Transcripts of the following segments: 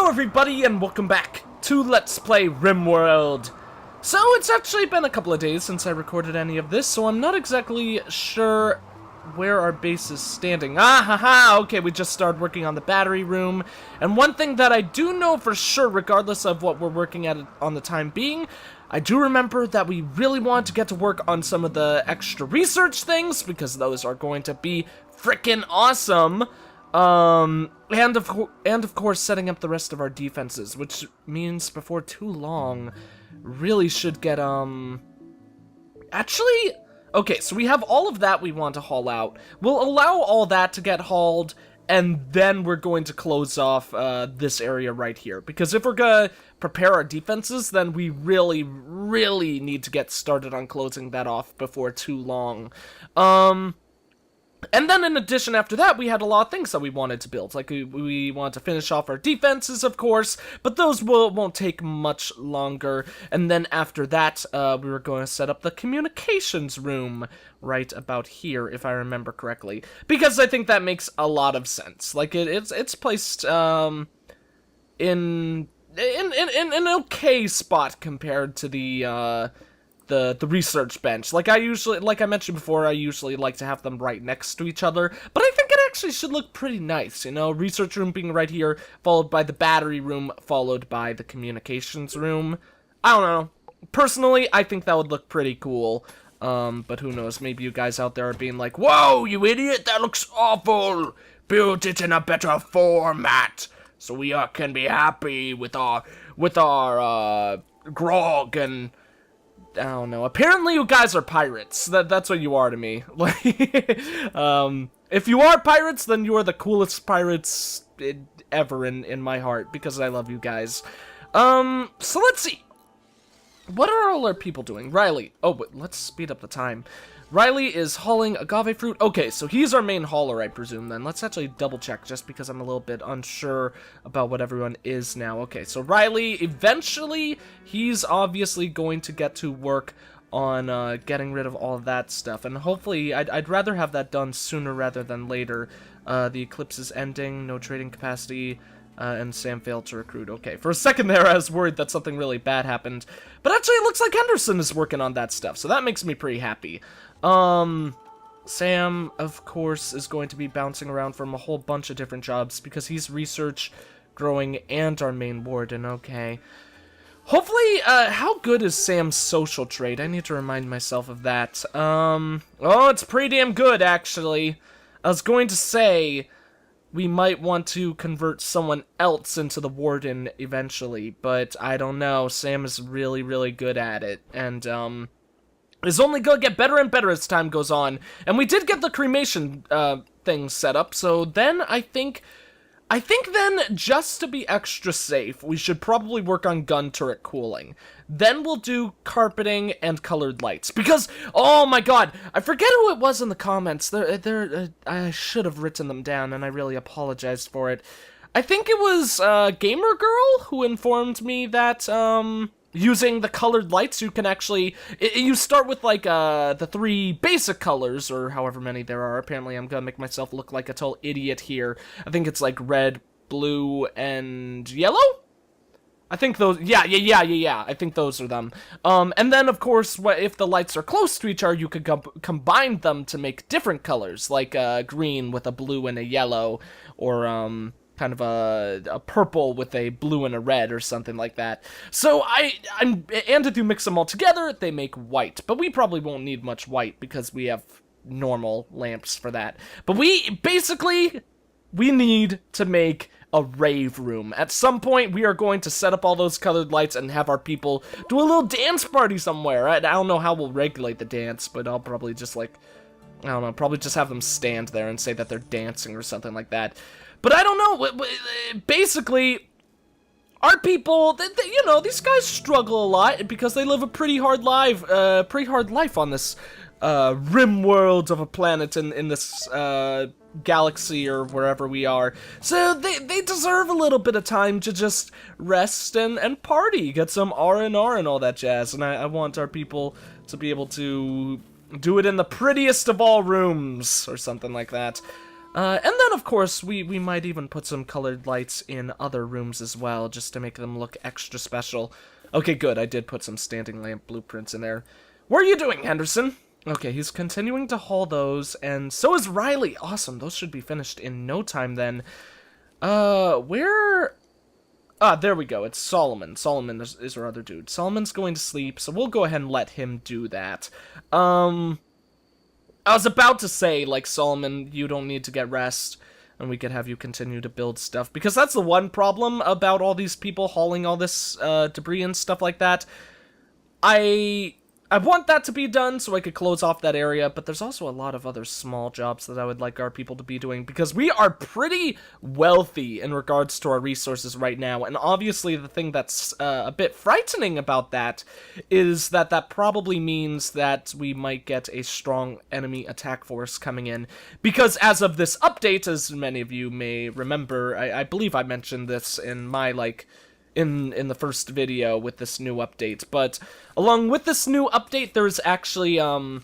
Hello everybody and welcome back to Let's Play RimWorld. So it's actually been a couple of days since I recorded any of this, so I'm not exactly sure where our base is standing. Okay, we just started working on the battery room. And one thing that I do know for sure, regardless of what we're working at on the time being, I do remember that we really want to get to work on some of the extra research things, because those are going to be freaking awesome. And of course setting up the rest of our defenses, which means before too long, really should get, actually, okay, so we have all of that we want to haul out. We'll allow all that to get hauled, and then we're going to close off, this area right here. Because if we're gonna prepare our defenses, then we really need to get started on closing that off before too long. And then in addition after that, we had a lot of things that we wanted to build. Like, we wanted to finish off our defenses, of course, but those won't take much longer. And then after that, we were going to set up the communications room right about here, if I remember correctly. Because I think that makes a lot of sense. Like, it's placed, in an okay spot compared to the research bench. Like I mentioned before, I usually like to have them right next to each other, but I think it actually should look pretty nice, you know, research room being right here, followed by the battery room, followed by the communications room. I don't know. Personally, I think that would look pretty cool, but who knows, maybe you guys out there are being like, "Whoa, you idiot, that looks awful! Build it in a better format, so we can be happy with our grog and..." I don't know. Apparently you guys are pirates. That's what you are to me. Like, if you are pirates, then you are the coolest pirates ever in my heart, because I love you guys. So let's see. What are all our people doing? Riley. Oh, but let's speed up the time. Riley is hauling agave fruit. Okay, so he's our main hauler, I presume, then. Let's actually double check, just because I'm a little bit unsure about what everyone is now. Okay, so Riley, eventually, he's obviously going to get to work on getting rid of all of that stuff. And hopefully, I'd rather have that done sooner rather than later. The eclipse is ending, no trading capacity, and Sam failed to recruit. Okay, for a second there, I was worried that something really bad happened. But actually, it looks like Henderson is working on that stuff, so that makes me pretty happy. Sam, of course, is going to be bouncing around from a whole bunch of different jobs, because he's research, growing, and our main warden. Okay. Hopefully, how good is Sam's social trait? I need to remind myself of that. Oh, it's pretty damn good, actually. I was going to say we might want to convert someone else into the warden eventually, but I don't know. Sam is really good at it, and, is only gonna get better and better as time goes on. And we did get the cremation, thing set up, so then I think then, just to be extra safe, we should probably work on gun turret cooling. Then we'll do carpeting and colored lights. Because, oh my god, I forget who it was in the comments. I should have written them down, and I really apologized for it. I think it was, Gamer Girl who informed me that, using the colored lights, you can actually, you start with, like, the 3 basic colors, or however many there are. Apparently, I'm gonna make myself look like a total idiot here. I think it's, like, red, blue, and yellow? I think those, yeah, I think those are them. And then, of course, if the lights are close to each other, you could combine them to make different colors, like, green with a blue and a yellow, or, kind of a purple with a blue and a red or something like that. So and if you mix them all together, they make white. But we probably won't need much white because we have normal lamps for that. But we need to make a rave room. At some point, we are going to set up all those colored lights and have our people do a little dance party somewhere. I don't know how we'll regulate the dance, but I'll probably just, like, I don't know, probably just have them stand there and say that they're dancing or something like that. But I don't know, basically, our people, you know, these guys struggle a lot because they live a pretty hard life on this, rim world of a planet in this, galaxy or wherever we are. So they deserve a little bit of time to just rest and party, get some R&R and all that jazz, and I want our people to be able to do it in the prettiest of all rooms, or something like that. And then, of course, we might even put some colored lights in other rooms as well, just to make them look extra special. Okay, good, I did put some standing lamp blueprints in there. What are you doing, Henderson? Okay, he's continuing to haul those, and so is Riley. Awesome, those should be finished in no time then. Where... Ah, there we go, it's Solomon. Solomon is our other dude. Solomon's going to sleep, so we'll go ahead and let him do that. I was about to say, like, Solomon, you don't need to get rest, and we could have you continue to build stuff, because that's the one problem about all these people hauling all this, debris and stuff like that. I want that to be done so I could close off that area, but there's also a lot of other small jobs that I would like our people to be doing, because we are pretty wealthy in regards to our resources right now, and obviously the thing that's a bit frightening about that is that that probably means that we might get a strong enemy attack force coming in, because as of this update, as many of you may remember, I believe I mentioned this in my, like, in the first video with this new update, but along with this new update, there's actually, a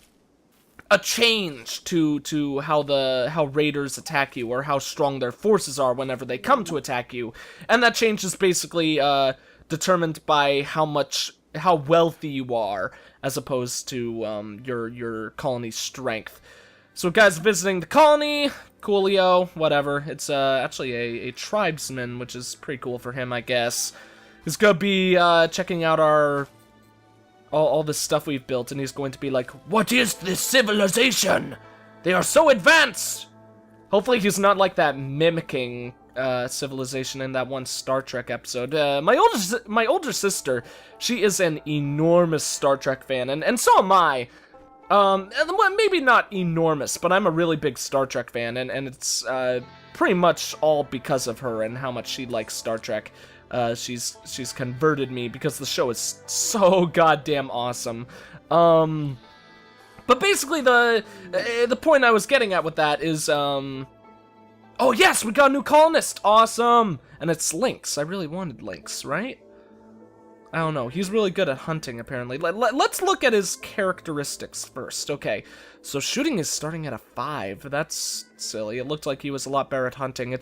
change to how raiders attack you, or how strong their forces are whenever they come to attack you, and that change is basically, determined by how wealthy you are, as opposed to, your colony's strength. So guys visiting the colony, coolio, whatever. It's actually a tribesman, which is pretty cool for him, I guess. He's gonna be checking out all this stuff we've built, and he's going to be like, "What is this civilization? They are so advanced!" Hopefully he's not like that mimicking civilization in that one Star Trek episode. My older sister, she is an enormous Star Trek fan, and so am I. Maybe not enormous, but I'm a really big Star Trek fan, and it's, pretty much all because of her and how much she likes Star Trek. She's converted me because the show is so goddamn awesome. But basically the point I was getting at with that is, oh yes, we got a new colonist! Awesome! And it's Lynx. I really wanted Lynx, right? I don't know. He's really good at hunting, apparently. Let's look at his characteristics first. Okay, so shooting is starting at a 5. That's silly. It looked like he was a lot better at hunting.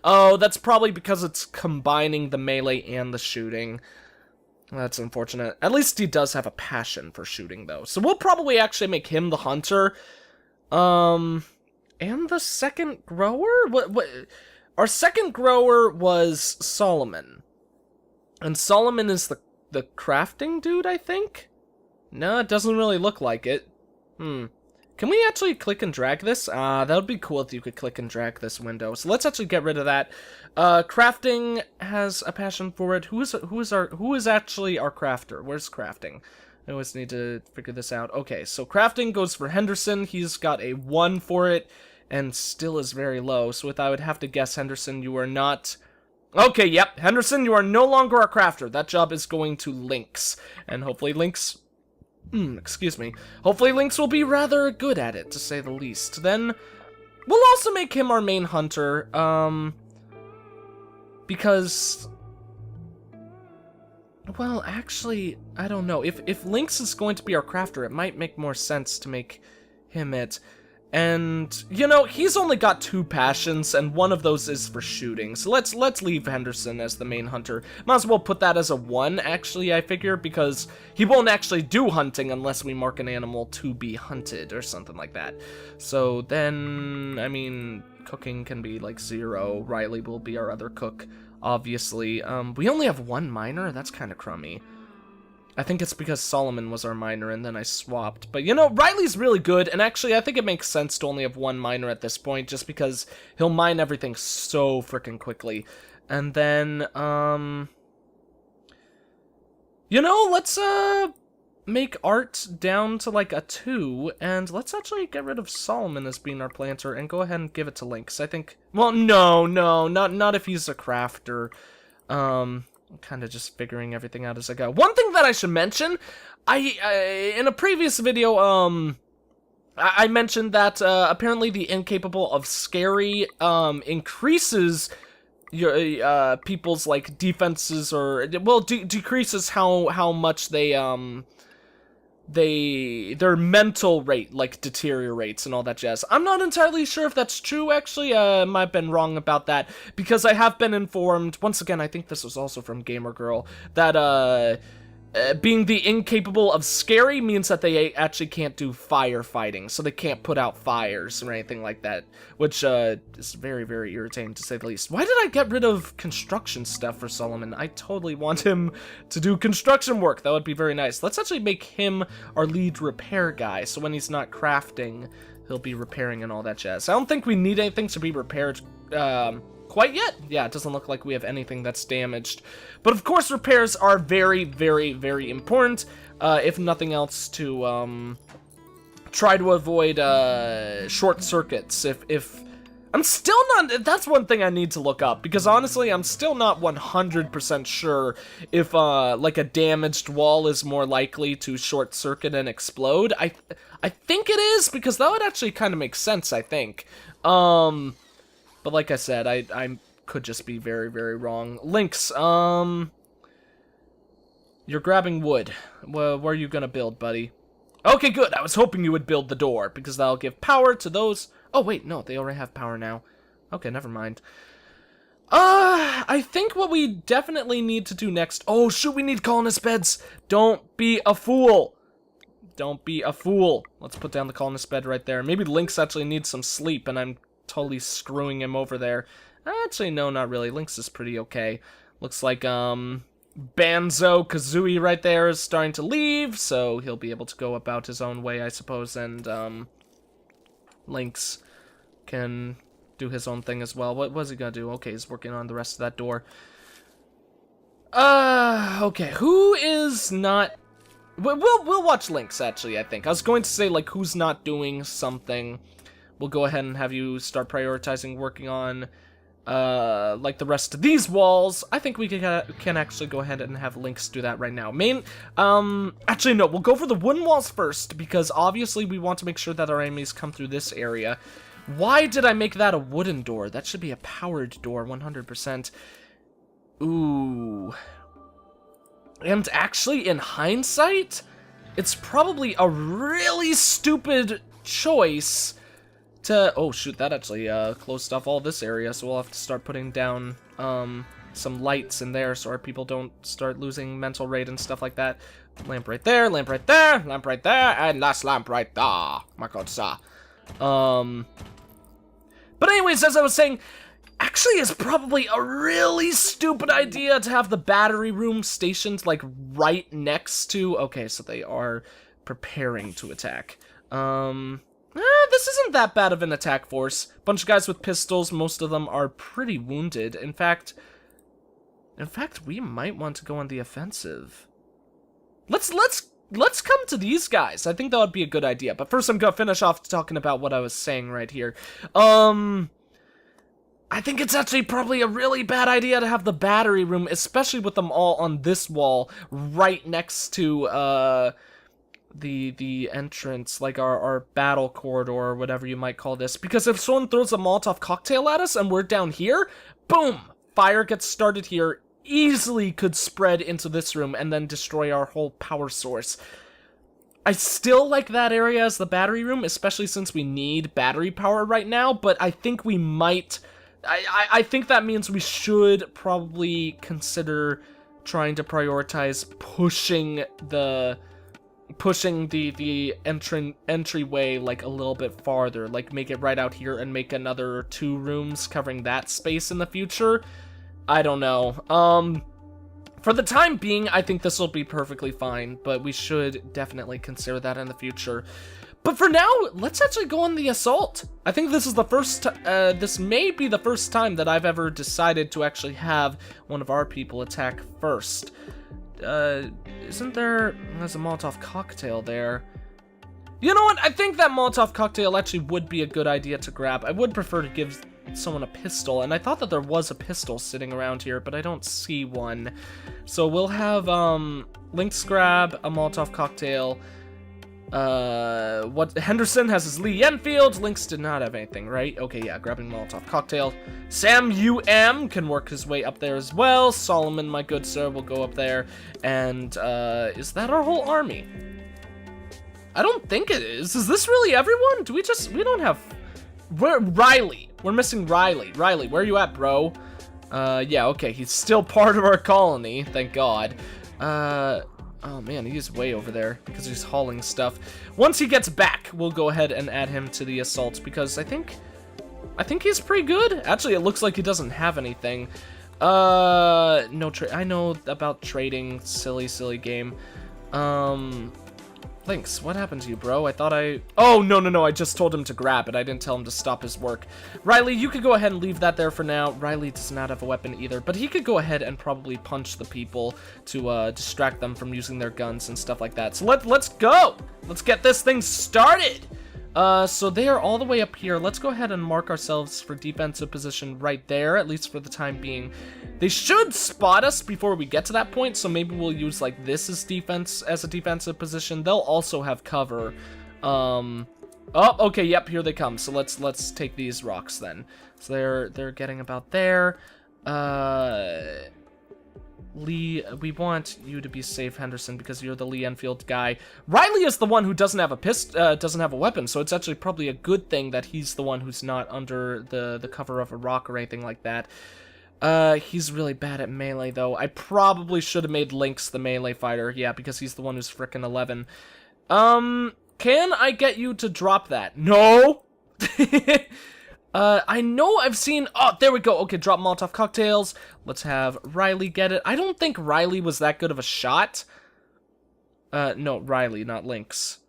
Oh, that's probably because it's combining the melee and the shooting. That's unfortunate. At least he does have a passion for shooting, though. So we'll probably actually make him the hunter. And the second grower? What? Our second grower was Solomon. And Solomon is the crafting dude, I think? No, it doesn't really look like it. Can we actually click and drag this? That would be cool if you could click and drag this window. So let's actually get rid of that. Crafting has a passion for it. Who is actually our crafter? Where's crafting? I always need to figure this out. Okay, so crafting goes for Henderson. He's got a 1 for it, and still is very low. So I would have to guess, Henderson, you are not... Okay, yep, Henderson, you are no longer a crafter. That job is going to Lynx. And hopefully Lynx... excuse me. Hopefully Lynx will be rather good at it, to say the least. Then, we'll also make him our main hunter, because... Well, actually, I don't know. If Lynx is going to be our crafter, it might make more sense to make him it. And, you know, he's only got 2 passions, and one of those is for shooting. So let's leave Henderson as the main hunter. Might as well put that as a 1, actually, I figure, because he won't actually do hunting unless we mark an animal to be hunted, or something like that. So then, I mean, cooking can be, like, 0. Riley will be our other cook, obviously. We only have 1 miner? That's kind of crummy. I think it's because Solomon was our miner and then I swapped. But, you know, Riley's really good, and actually I think it makes sense to only have 1 miner at this point, just because he'll mine everything so freaking quickly. And then, you know, let's, make Art down to, like, a 2, and let's actually get rid of Solomon as being our planter and go ahead and give it to Lynx. I think, well, no, not if he's a crafter. I'm kind of just figuring everything out as I go. One thing that I should mention, I in a previous video, I mentioned that, apparently the incapable of scary, increases your, people's, like, defenses, or, well, decreases how much they their mental rate, like, deteriorates and all that jazz. I'm not entirely sure if that's true, actually. Might have been wrong about that, because I have been informed, once again, I think this was also from Gamer Girl, that, being the incapable of scary means that they actually can't do firefighting, so they can't put out fires or anything like that, which is very, very irritating to say the least. Why did I get rid of construction stuff for Solomon? I totally want him to do construction work. That would be very nice. Let's actually make him our lead repair guy, so when he's not crafting, he'll be repairing and all that jazz. I don't think we need anything to be repaired, quite yet. Yeah, it doesn't look like we have anything that's damaged. But of course, repairs are very, very, very important, if nothing else, to try to avoid short circuits. If I'm still not, that's one thing I need to look up, because honestly, I'm still not 100% sure if like a damaged wall is more likely to short circuit and explode. I think it is, because that would actually kind of make sense, I think. But like I said, I could just be very, very wrong. Lynx, you're grabbing wood. Well, where are you gonna build, buddy? Okay, good. I was hoping you would build the door, because that'll give power to those. Oh, wait, no, they already have power now. Okay, never mind. I think what we definitely need to do next... Oh, shoot, we need colonist beds. Don't be a fool. Don't be a fool. Let's put down the colonist bed right there. Maybe Lynx actually needs some sleep, and I'm totally screwing him over there. Actually, no, not really. Lynx is pretty okay. Looks like, Banzo Kazooie right there is starting to leave, so he'll be able to go about his own way, I suppose, and, Lynx can do his own thing as well. What was he gonna do? Okay, he's working on the rest of that door. Okay, who is not... We'll watch Lynx, actually, I think. I was going to say, like, who's not doing something. We'll go ahead and have you start prioritizing working on, like, the rest of these walls. I think we can actually go ahead and have Lynx do that right now. Actually, no, we'll go for the wooden walls first, because obviously we want to make sure that our enemies come through this area. Why did I make that a wooden door? That should be a powered door, 100%. Ooh. And actually, in hindsight, it's probably a really stupid choice to... Oh, shoot, that actually closed off all this area, so we'll have to start putting down some lights in there so our people don't start losing mental rate and stuff like that. Lamp right there, lamp right there, lamp right there, and last lamp right there. My god, sir. But anyways, as I was saying, actually it's probably a really stupid idea to have the battery room stationed, like, right next to... Okay, so they are preparing to attack. This isn't that bad of an attack force. Bunch of guys with pistols, most of them are pretty wounded. In fact, we might want to go on the offensive. Let's come to these guys. I think that would be a good idea. But first I'm gonna finish off talking about what I was saying right here. I think it's actually probably a really bad idea to have the battery room, especially with them all on this wall, right next to, the entrance, like our battle corridor, or whatever you might call this. Because if someone throws a Molotov cocktail at us and we're down here, boom! Fire gets started here, easily could spread into this room and then destroy our whole power source. I still like that area as the battery room, especially since we need battery power right now, but I think we might... I think that means we should probably consider trying to prioritize pushing the entryway, like, a little bit farther, like make it right out here and make another 2 rooms covering that space in the future. I don't know. For the time being, I think this will be perfectly fine, but we should definitely consider that in the future. But for now, let's actually go on the assault. I think this is the first, this may be the first time that I've ever decided to actually have one of our people attack first. Isn't there... There's a Molotov cocktail there. You know what? I think that Molotov cocktail actually would be a good idea to grab. I would prefer to give someone a pistol, and I thought that there was a pistol sitting around here, but I don't see one. So we'll have, Lynx grab a Molotov cocktail. Henderson has his Lee Enfield. Lynx did not have anything, right? Okay, yeah, grabbing Molotov cocktail. Sam UM can work his way up there as well. Solomon, my good sir, will go up there. And, is that our whole army? I don't think it is. Is this really everyone? We don't have... Riley. We're missing Riley. Riley, where are you at, bro? Yeah, okay, he's still part of our colony, thank God. Oh man, he's way over there because he's hauling stuff. Once he gets back, we'll go ahead and add him to the assault because I think he's pretty good. Actually, it looks like he doesn't have anything. No trade. I know about trading. Silly game. Lynx, what happened to you, bro? Oh, no, I just told him to grab it. I didn't tell him to stop his work. Riley, you could go ahead and leave that there for now. Riley does not have a weapon either, but he could go ahead and probably punch the people to distract them from using their guns and stuff like that. So let's go! Let's get this thing started! So they are all the way up here. Let's go ahead and mark ourselves for defensive position right there, at least for the time being. They should spot us before we get to that point, so maybe we'll use like this as a defensive position. They'll also have cover. Oh, okay, yep, here they come. So let's take these rocks then. So they're getting about there. Lee, we want you to be safe, Henderson, because you're the Lee Enfield guy. Riley is the one who doesn't have a weapon, so it's actually probably a good thing that he's the one who's not under the cover of a rock or anything like that. He's really bad at melee, though. I probably should have made Lynx the melee fighter, yeah, because he's the one who's frickin' 11. Can I get you to drop that? No! I know I've seen... Oh, there we go. Okay, drop Molotov cocktails. Let's have Riley get it. I don't think Riley was that good of a shot. No, Riley, not Lynx.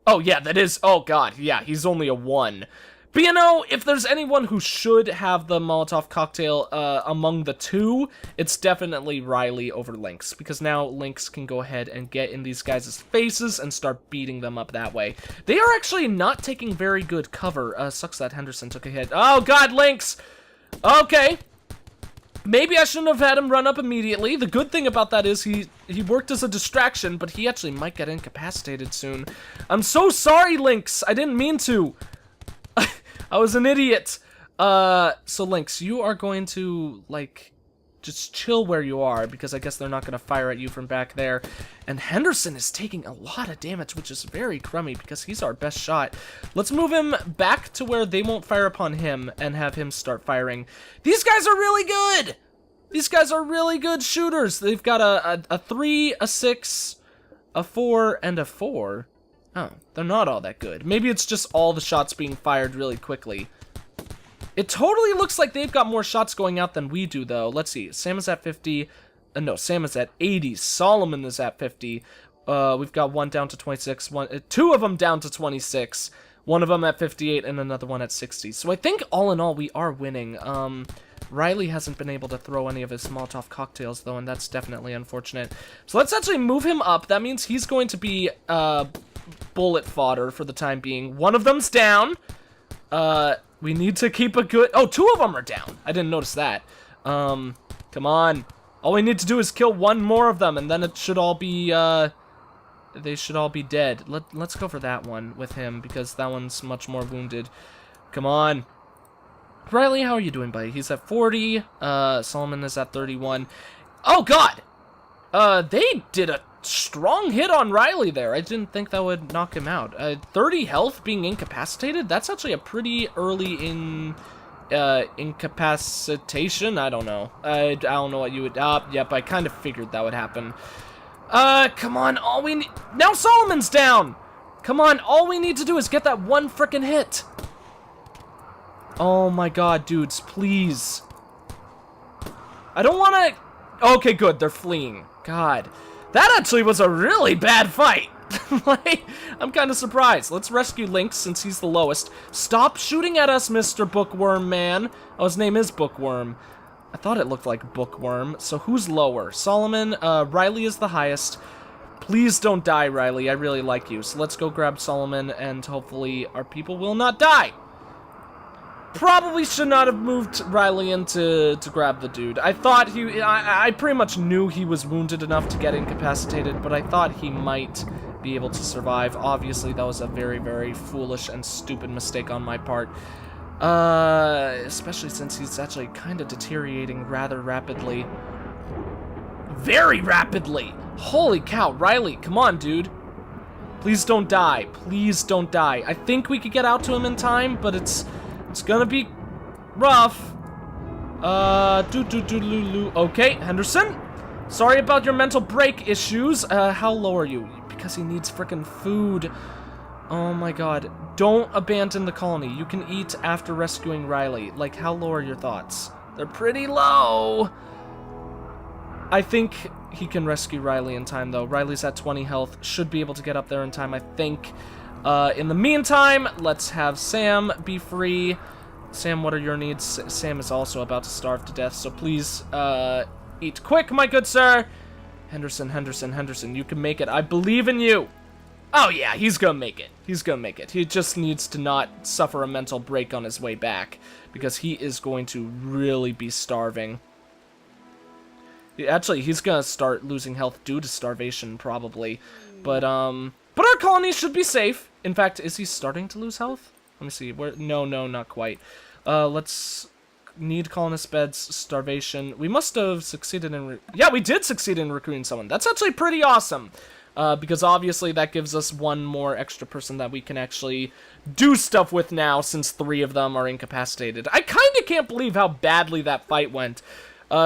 Oh, yeah, that is... Oh, God, yeah, he's only a 1. But, you know, if there's anyone who should have the Molotov cocktail among the two, it's definitely Riley over Lynx, because now Lynx can go ahead and get in these guys' faces and start beating them up that way. They are actually not taking very good cover. Sucks that Henderson took a hit. Oh, God, Lynx! Okay. Maybe I shouldn't have had him run up immediately. The good thing about that is he worked as a distraction, but he actually might get incapacitated soon. I'm so sorry, Lynx. I didn't mean to. I was an idiot. So Lynx, you are going to, like, just chill where you are, because I guess they're not going to fire at you from back there. And Henderson is taking a lot of damage, which is very crummy, because he's our best shot. Let's move him back to where they won't fire upon him, and have him start firing. These guys are really good! These guys are really good shooters. They've got a 3, a 6, a 4, and a 4. Oh, they're not all that good. Maybe it's just all the shots being fired really quickly. It totally looks like they've got more shots going out than we do, though. Let's see. Sam is at 50. No, Sam is at 80. Solomon is at 50. We've got one down to 26. Two of them down to 26. One of them at 58 and another one at 60. So I think all in all we are winning. Riley hasn't been able to throw any of his Molotov cocktails, though, and that's definitely unfortunate. So let's actually move him up. That means he's going to be... bullet fodder for the time being. One of them's down. We need to keep a good... Oh, 2 of them are down. I didn't notice that. Come on. All we need to do is kill one more of them, and then it should all be, they should all be dead. Let's go for that one with him, because that one's much more wounded. Come on. Riley, how are you doing, buddy? He's at 40. Solomon is at 31. Oh, God! They did a strong hit on Riley there. I didn't think that would knock him out. 30 health being incapacitated? That's actually a pretty early incapacitation. I don't know. I don't know what you would... yep, I kind of figured that would happen. Come on, all we need... Now Solomon's down! Come on, all we need to do is get that one frickin' hit. Oh my God, dudes, please. I don't want to... Okay, good, they're fleeing. God. That actually was a really bad fight. Like, I'm kind of surprised. Let's rescue Lynx since he's the lowest. Stop shooting at us, Mr. Bookworm Man. Oh, his name is Bookworm. I thought it looked like Bookworm. So who's lower? Solomon. Riley is the highest. Please don't die, Riley. I really like you. So let's go grab Solomon, and hopefully our people will not die. Probably should not have moved Riley in to grab the dude. I thought I pretty much knew he was wounded enough to get incapacitated, but I thought he might be able to survive. Obviously, that was a very, very foolish and stupid mistake on my part. Especially since he's actually kind of deteriorating rather rapidly. Very rapidly! Holy cow, Riley, come on, dude. Please don't die. Please don't die. I think we could get out to him in time, but it's gonna be rough. Okay, Henderson. Sorry about your mental break issues. How low are you? Because he needs frickin' food. Oh my god. Don't abandon the colony. You can eat after rescuing Riley. Like, how low are your thoughts? They're pretty low. I think he can rescue Riley in time, though. Riley's at 20 health. Should be able to get up there in time, I think. In the meantime, let's have Sam be free. Sam, what are your needs? Sam is also about to starve to death, so please, eat quick, my good sir. Henderson, you can make it. I believe in you. Oh yeah, he's gonna make it. He's gonna make it. He just needs to not suffer a mental break on his way back, because he is going to really be starving. Actually, he's gonna start losing health due to starvation, probably. But our colony should be safe. In fact, is he starting to lose health? Let me see. Where? No, not quite. Let's need colonist beds, starvation. We must have succeeded in... Yeah, we did succeed in recruiting someone. That's actually pretty awesome. Because obviously that gives us one more extra person that we can actually do stuff with now, since 3 of them are incapacitated. I kind of can't believe how badly that fight went.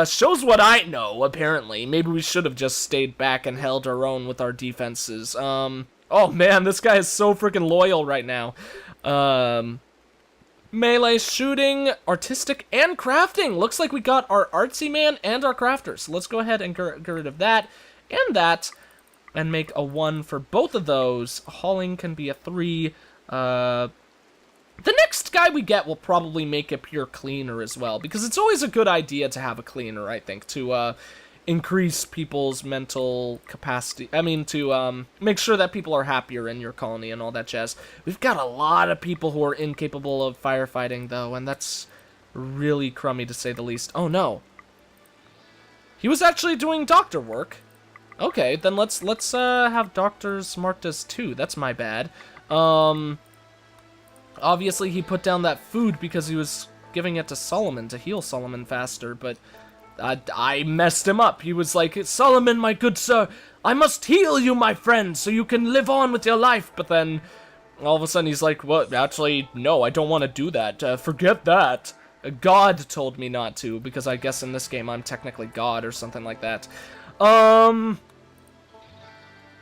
Shows what I know, apparently. Maybe we should have just stayed back and held our own with our defenses. Oh man, this guy is so freaking loyal right now. Melee, shooting, artistic, and crafting. Looks like we got our artsy man and our crafter. So let's go ahead and get rid of that and that, and make a 1 for both of those. Hauling can be a 3. The next guy we get will probably make a pure cleaner as well, because it's always a good idea to have a cleaner, I think, to increase people's mental capacity. I mean, to make sure that people are happier in your colony and all that jazz. We've got a lot of people who are incapable of firefighting, though, and that's really crummy to say the least. Oh, no. He was actually doing doctor work. Okay, then let's have doctors marked as 2. That's my bad. Obviously, he put down that food because he was giving it to Solomon to heal Solomon faster, but I messed him up. He was like, Solomon, my good sir, I must heal you, my friend, so you can live on with your life. But then, all of a sudden, he's like, well, actually, no, I don't want to do that. Forget that. God told me not to, because I guess in this game I'm technically God or something like that.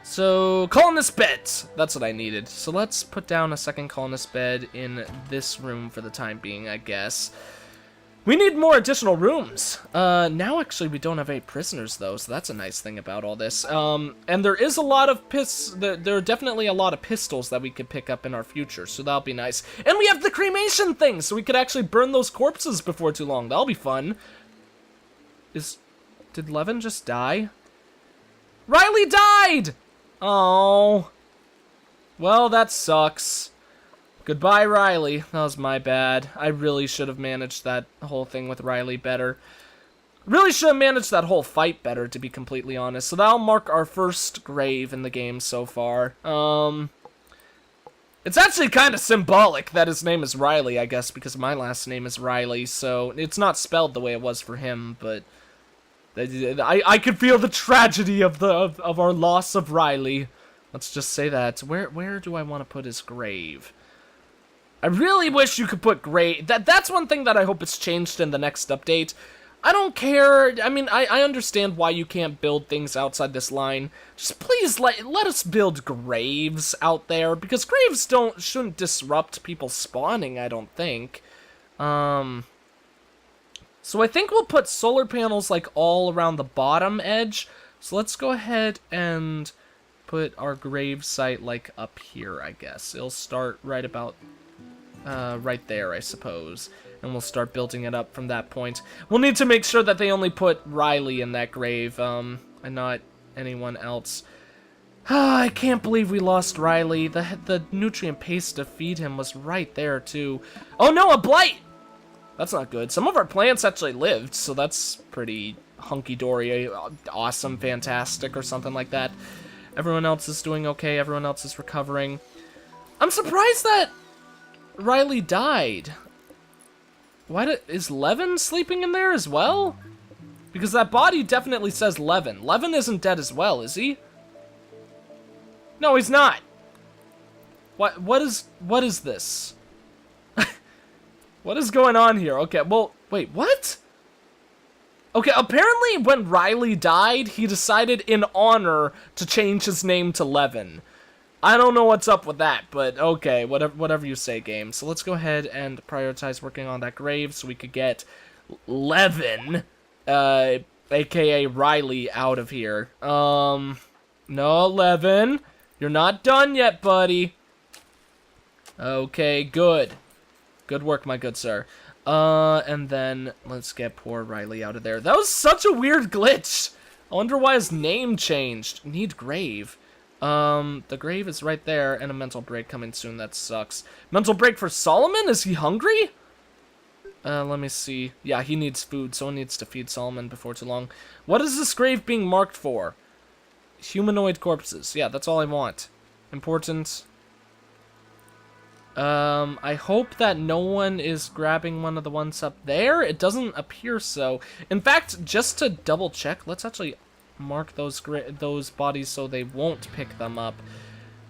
So, colonist beds. That's what I needed. So let's put down a second colonist bed in this room for the time being, I guess. We need more additional rooms. Now actually we don't have any prisoners though, so that's a nice thing about all this. And there is a lot of there are definitely a lot of pistols that we could pick up in our future, so that'll be nice. And we have the cremation thing, so we could actually burn those corpses before too long. That'll be fun. Did Levin just die? Riley died! Oh. Well, that sucks. Goodbye, Riley. That was my bad. I really should have managed that whole thing with Riley better. Really should have managed that whole fight better, to be completely honest. So that'll mark our first grave in the game so far. It's actually kind of symbolic that his name is Riley, I guess, because my last name is Riley, so it's not spelled the way it was for him, but I could feel the tragedy of our loss of Riley. Let's just say that. Where do I want to put his grave? I really wish you could put grave. That's one thing that I hope is changed in the next update. I don't care. I mean, I understand why you can't build things outside this line. Just please let us build graves out there, because graves shouldn't disrupt people spawning, I don't think. So I think we'll put solar panels like all around the bottom edge. So let's go ahead and put our grave site like up here, I guess. It'll start right about right there, I suppose. And we'll start building it up from that point. We'll need to make sure that they only put Riley in that grave, and not anyone else. I can't believe we lost Riley. The nutrient paste to feed him was right there, too. Oh no, a blight! That's not good. Some of our plants actually lived, so that's pretty hunky-dory, awesome, fantastic, or something like that. Everyone else is doing okay. Everyone else is recovering. I'm surprised that Riley died. Is Levin sleeping in there as well? Because that body definitely says Levin. Levin isn't dead as well, is he? No, he's not. What is this? What is going on here? Okay, well, wait, what? Okay, apparently when Riley died, he decided in honor to change his name to Levin. I don't know what's up with that, but okay, whatever you say, game. So let's go ahead and prioritize working on that grave so we could get Levin, aka Riley, out of here. No, Levin, you're not done yet, buddy. Okay, good. Good work, my good sir. And then let's get poor Riley out of there. That was such a weird glitch. I wonder why his name changed. Need grave. The grave is right there, and a mental break coming soon. That sucks. Mental break for Solomon? Is he hungry? Let me see. Yeah, he needs food. Someone needs to feed Solomon before too long. What is this grave being marked for? Humanoid corpses. Yeah, that's all I want. Important. I hope that no one is grabbing one of the ones up there. It doesn't appear so. In fact, just to double check, let's actually mark those bodies so they won't pick them up.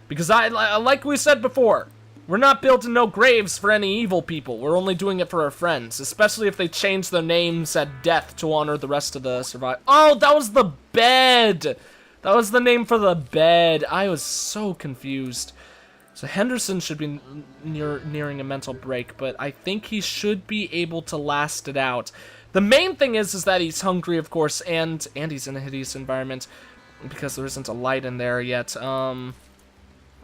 Because like we said before, we're not building no graves for any evil people. We're only doing it for our friends, especially if they change their names at death to honor the rest of the survivors. Oh, that was the bed! That was the name for the bed. I was so confused. So Henderson should be nearing a mental break, but I think he should be able to last it out. The main thing is that he's hungry, of course, and he's in a hideous environment because there isn't a light in there yet.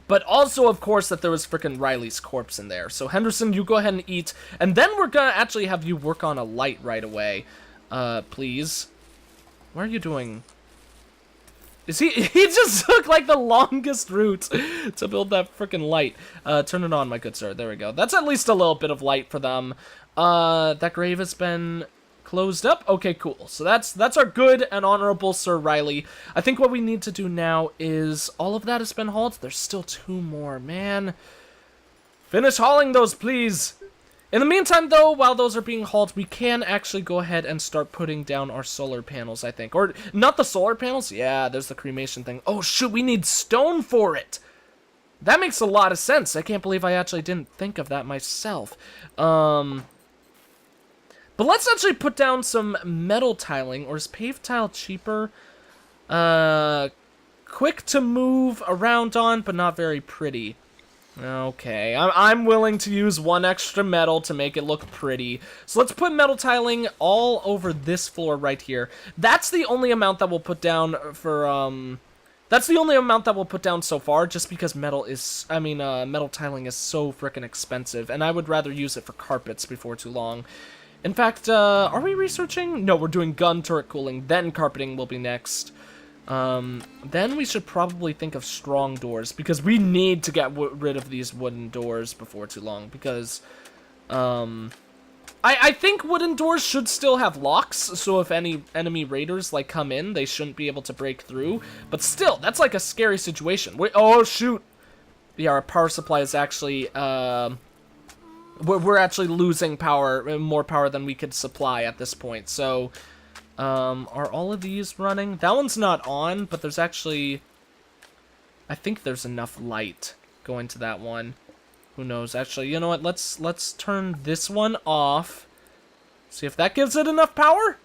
But also, of course, that there was frickin' Riley's corpse in there. So Henderson, you go ahead and eat, and then we're gonna actually have you work on a light right away. Please. What are you doing? Is he just took like the longest route to build that freaking light. Turn it on, my good sir. There we go. That's at least a little bit of light for them. That grave has been closed up. Okay, cool. So that's our good and honorable Sir Riley. I think what we need to do now is all of that has been hauled. There's still 2 more, man. Finish hauling those, please. In the meantime, though, while those are being hauled, we can actually go ahead and start putting down our solar panels, I think. Or, not the solar panels? Yeah, there's the cremation thing. Oh, shoot, we need stone for it! That makes a lot of sense. I can't believe I actually didn't think of that myself. But let's actually put down some metal tiling, or is paved tile cheaper? Quick to move around on, but not very pretty. Okay, I'm willing to use 1 extra metal to make it look pretty. So let's put metal tiling all over this floor right here. That's the only amount that we'll put down for, that's the only amount that we'll put down so far, just because metal tiling is so frickin' expensive, and I would rather use it for carpets before too long. In fact, are we researching? No, we're doing gun turret cooling, then carpeting will be next. Then we should probably think of strong doors, because we need to get rid of these wooden doors before too long, because, I think wooden doors should still have locks, so if any enemy raiders, like, come in, they shouldn't be able to break through, but still, that's like a scary situation. Oh, shoot! Yeah, our power supply is actually, we're actually losing power, more power than we could supply at this point, so... are all of these running? That one's not on, but there's actually... I think there's enough light going to that one. Who knows? Actually, you know what? Let's turn this one off. See if that gives it enough power?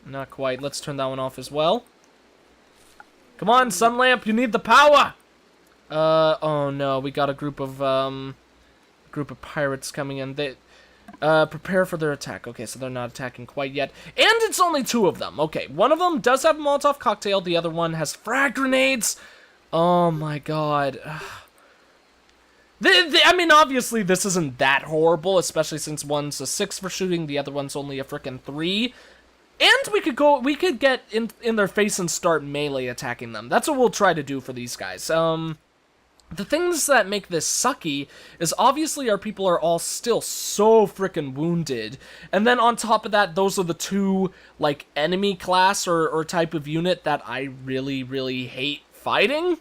Not quite. Let's turn that one off as well. Come on, sun lamp, you need the power! Oh no, we got a group of pirates coming in. They... prepare for their attack. Okay, so they're not attacking quite yet. And it's only 2 of them. Okay, one of them does have a Molotov cocktail. The other one has frag grenades. Oh my god. I mean, obviously, this isn't that horrible, especially since one's a 6 for shooting, the other one's only a frickin' 3. And we could get in their face and start melee attacking them. That's what we'll try to do for these guys. The things that make this sucky is obviously our people are all still so frickin' wounded. And then on top of that, those are the 2, like, enemy class or type of unit that I really, really hate fighting.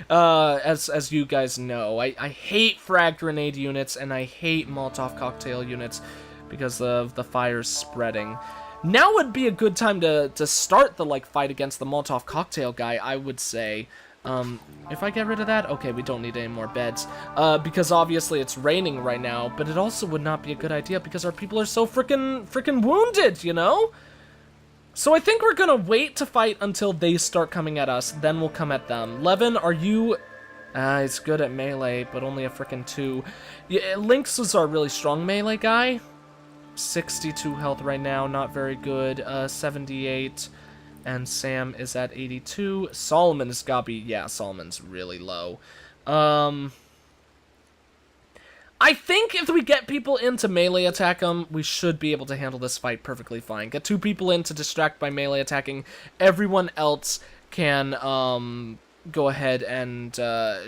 As you guys know, I hate frag grenade units and I hate Molotov cocktail units because of the fire spreading. Now would be a good time to start the, like, fight against the Molotov cocktail guy, I would say. If I get rid of that, okay, we don't need any more beds. Because obviously it's raining right now, but it also would not be a good idea because our people are so freaking wounded, you know? So I think we're gonna wait to fight until they start coming at us, then we'll come at them. Levin, are you... he's good at melee, but only a freaking 2. Yeah, Lynx is our really strong melee guy. 62 health right now, not very good. 78, and Sam is at 82. Solomon has got to be... Yeah, Solomon's really low. I think if we get people in to melee attack them, we should be able to handle this fight perfectly fine. Get 2 people in to distract by melee attacking. Everyone else can go ahead and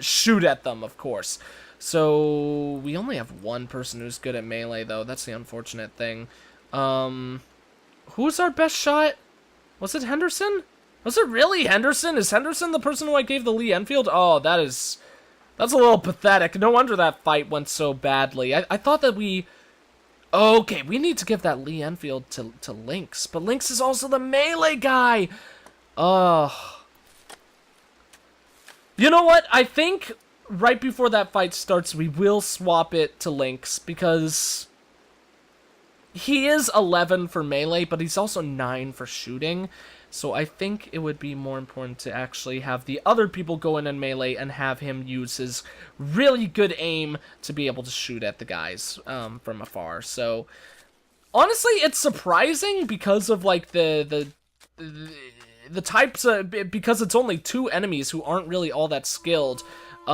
shoot at them, of course. So we only have 1 person who's good at melee, though. That's the unfortunate thing. Who's our best shot? Was it Henderson? Was it really Henderson? Is Henderson the person who I gave the Lee Enfield? Oh, that's a little pathetic. No wonder that fight went so badly. I thought that we... Okay, we need to give that Lee Enfield to Lynx. But Lynx is also the melee guy. Oh. You know what? I think right before that fight starts, we will swap it to Lynx. Because he is 11 for melee, but he's also 9 for shooting. So I think it would be more important to actually have the other people go in melee and have him use his really good aim to be able to shoot at the guys from afar. So honestly, it's surprising because of like the types of, because it's only 2 enemies who aren't really all that skilled. But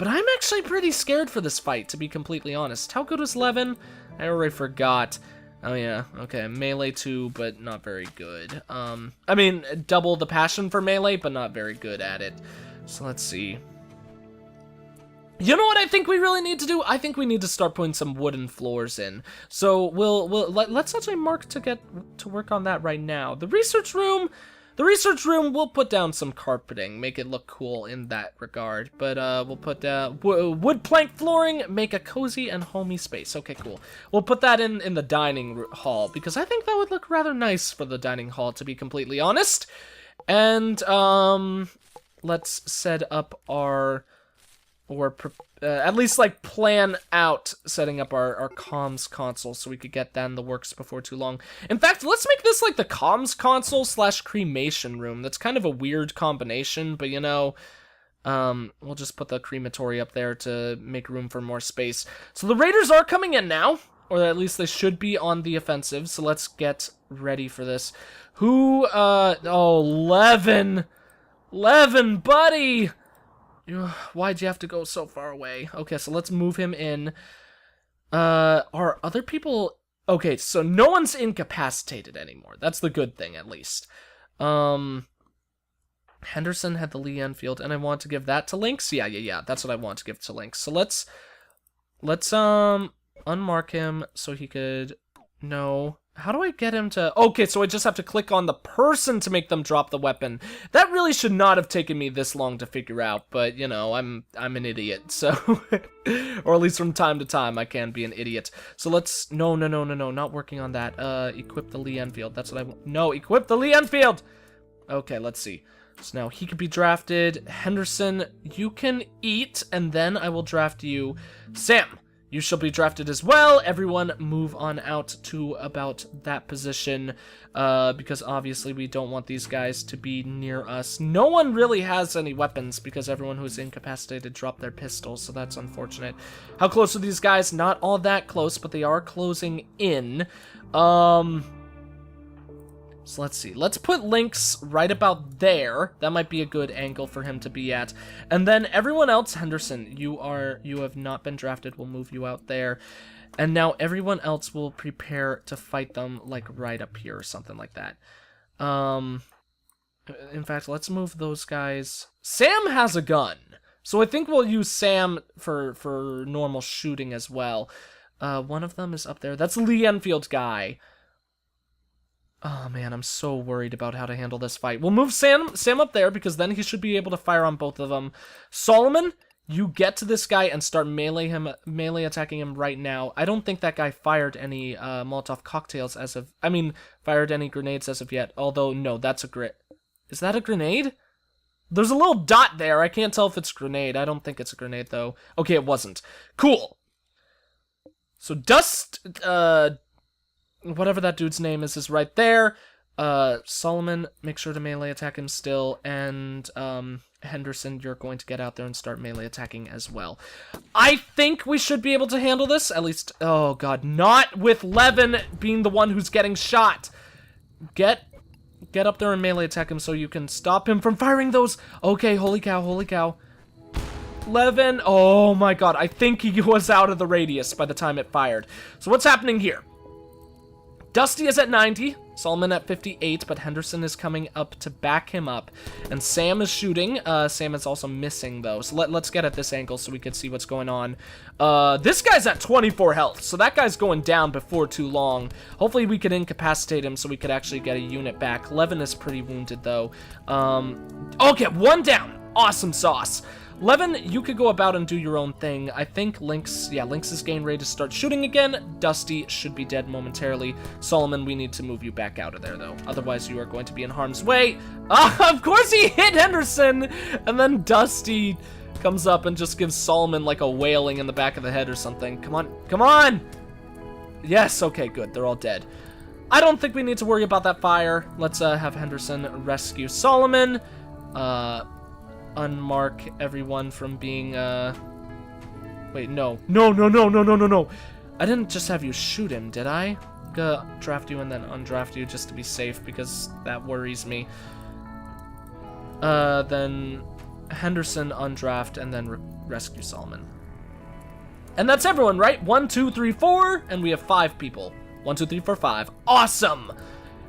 I'm actually pretty scared for this fight, to be completely honest. How good was Levin? I already forgot. Oh yeah, okay, melee 2, but not very good. I mean, double the passion for melee, but not very good at it. So let's see. You know what I think we really need to do? I think we need to start putting some wooden floors in. So let's actually mark to get to work on that right now. The research room, we'll put down some carpeting, make it look cool in that regard. But we'll put wood plank flooring, make a cozy and homey space. Okay, cool. We'll put that in the dining hall because I think that would look rather nice for the dining hall, to be completely honest. And let's set up our... or at least like plan out setting up our comms console so we could get that in the works before too long. In fact, let's make this like the comms console / cremation room. That's kind of a weird combination, but you know, we'll just put the crematory up there to make room for more space. So the raiders are coming in now, or at least they should be on the offensive. So let's get ready for this. Who, oh, Levin, buddy. Why'd you have to go so far away? Okay, so let's move him in. Are other people... Okay, so no one's incapacitated anymore. That's the good thing, at least. Henderson had the Lee Enfield, and I want to give that to Lynx? Yeah. That's what I want to give to Lynx. So let's unmark him so he could... No... How do I get him to... Okay, so I just have to click on the person to make them drop the weapon. That really should not have taken me this long to figure out, but, you know, I'm an idiot, so... or at least from time to time, I can be an idiot. So let's... No, not working on that. Equip the Lee Enfield. That's what I want. No, equip the Lee Enfield! Okay, let's see. So now he could be drafted. Henderson, you can eat, and then I will draft you. Sam! You shall be drafted as well. Everyone move on out to about that position, because obviously we don't want these guys to be near us. No one really has any weapons because everyone who's incapacitated dropped their pistols, so that's unfortunate. How close are these guys? Not all that close, but they are closing in. So let's see. Let's put Lynx right about there. That might be a good angle for him to be at. And then everyone else, Henderson, you have not been drafted. We'll move you out there. And now everyone else will prepare to fight them like right up here or something like that. In fact, let's move those guys. Sam has a gun. So I think we'll use Sam for normal shooting as well. One of them is up there. That's the Lee Enfield guy. Oh man, I'm so worried about how to handle this fight. We'll move Sam up there because then he should be able to fire on both of them. Solomon, you get to this guy and start melee attacking him right now. I don't think that guy fired any Molotov cocktails fired any grenades as of yet. Although, no, that's a grenade. Is that a grenade? There's a little dot there. I can't tell if it's a grenade. I don't think it's a grenade, though. Okay, it wasn't. Cool. So Dust, whatever that dude's name is right there. Solomon, make sure to melee attack him still. And, Henderson, you're going to get out there and start melee attacking as well. I think we should be able to handle this. At least, oh god, not with Levin being the one who's getting shot. Get up there and melee attack him so you can stop him from firing those. Okay, holy cow, holy cow. Levin, oh my god, I think he was out of the radius by the time it fired. So what's happening here? Dusty is at 90, Solomon at 58, but Henderson is coming up to back him up. And Sam is shooting. Sam is also missing, though. So let's get at this angle so we can see what's going on. This guy's at 24 health, so that guy's going down before too long. Hopefully we could incapacitate him so we could actually get a unit back. Levin is pretty wounded, though. Okay, one down. Awesome sauce. Levin, you could go about and do your own thing. I think Lynx is getting ready to start shooting again. Dusty should be dead momentarily. Solomon, we need to move you back out of there, though. Otherwise, you are going to be in harm's way. Of course he hit Henderson! And then Dusty comes up and just gives Solomon, like, a wailing in the back of the head or something. Come on, come on! Yes, okay, good. They're all dead. I don't think we need to worry about that fire. Let's have Henderson rescue Solomon. Unmark everyone from being, wait, no. No. I didn't just have you shoot him, did I? Gonna draft you and then undraft you just to be safe, because that worries me. Then Henderson undraft and then rescue Solomon. And that's everyone, right? 1, 2, 3, 4, and we have 5 people. 1, 2, 3, 4, 5. Awesome!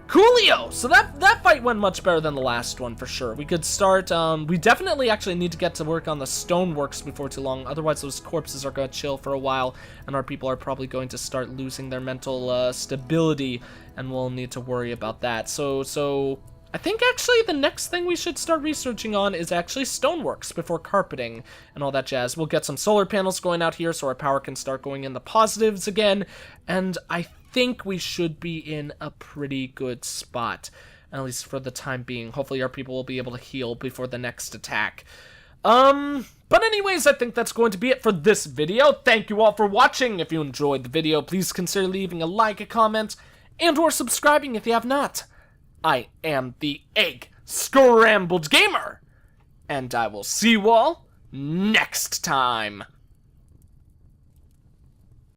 Coolio! So that fight went much better than the last one, for sure. We could start, we definitely actually need to get to work on the stoneworks before too long, otherwise those corpses are going to chill for a while, and our people are probably going to start losing their mental, stability, and we'll need to worry about that. So, I think actually the next thing we should start researching on is actually stoneworks before carpeting and all that jazz. We'll get some solar panels going out here so our power can start going in the positives again, and I think we should be in a pretty good spot, at least for the time being. Hopefully our people will be able to heal before the next attack. But anyways, I think that's going to be it for this video. Thank you all for watching. If you enjoyed the video, please consider leaving a like, a comment, and or subscribing if you have not. I am the EggScrambledGamer, and I will see you all next time.